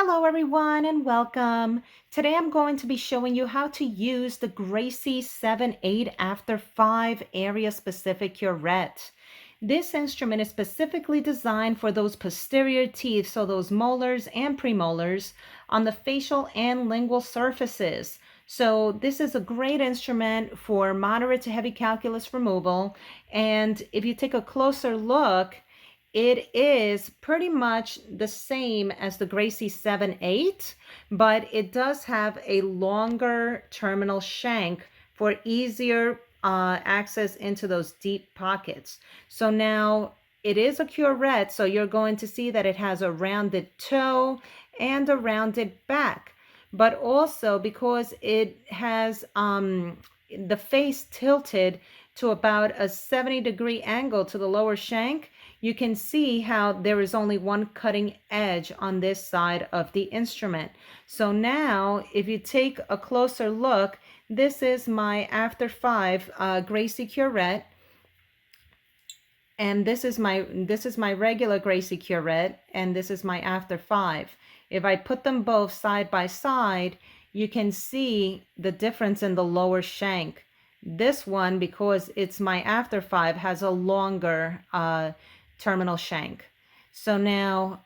Hello everyone and welcome. Today I'm going to be showing you how to use the Gracey 7/8 after 5 area specific curette. This instrument is specifically designed for those posterior teeth, so those molars and premolars on the facial and lingual surfaces. So this is a great instrument for moderate to heavy calculus removal. And if you take a closer look, it is pretty much the same as the Gracey 7/8, but it does have a longer terminal shank for easier access into those deep pockets. So now it is a curette, so you're going to see that it has a rounded toe and a rounded back. But also because it has the face tilted to about a 70-degree angle to the lower shank, you can see how there is only one cutting edge on this side of the instrument. So now if you take a closer look, this is my after 5 Gracey curette, and this is my regular Gracey curette, and this is my after 5. If I put them both side by side, you can see the difference in the lower shank. This one, because it's my after 5, has a longer terminal shank. So now,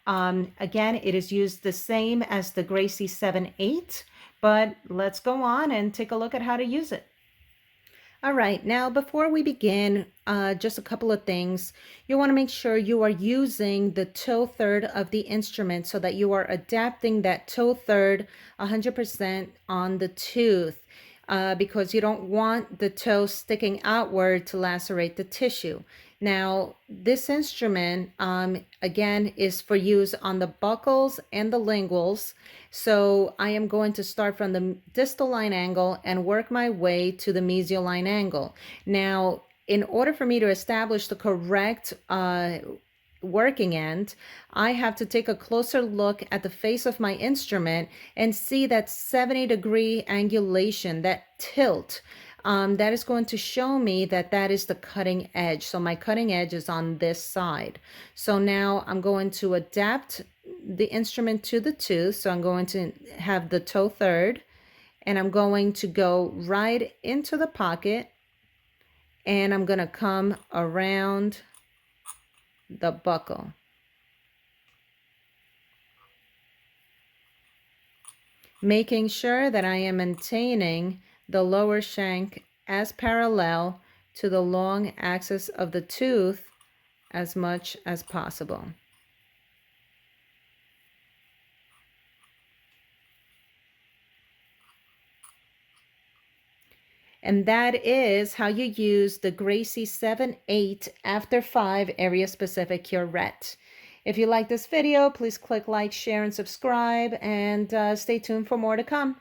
again, it is used the same as the Gracey 7/8, but let's go on and take a look at how to use it. All right, now before we begin, just a couple of things. You want to make sure you are using the toe third of the instrument so that you are adapting that toe third 100% on the tooth. Because you don't want the toe sticking outward to lacerate the tissue. Now, this instrument, again, is for use on the buccals and the linguals. So I am going to start from the distal line angle and work my way to the mesial line angle. Now, in order for me to establish the correct working end, I have to take a closer look at the face of my instrument and see that 70-degree angulation, that tilt. That is going to show me that that is the cutting edge. So my cutting edge is on this side. So now I'm going to adapt the instrument to the tooth. So I'm going to have the toe third, and I'm going to go right into the pocket, and I'm going to come around the buccal. Making sure that I am maintaining the lower shank as parallel to the long axis of the tooth as much as possible. And that is how you use the Gracey 7/8 after 5 area specific curette. If you like this video, please click like, share, and subscribe, and stay tuned for more to come.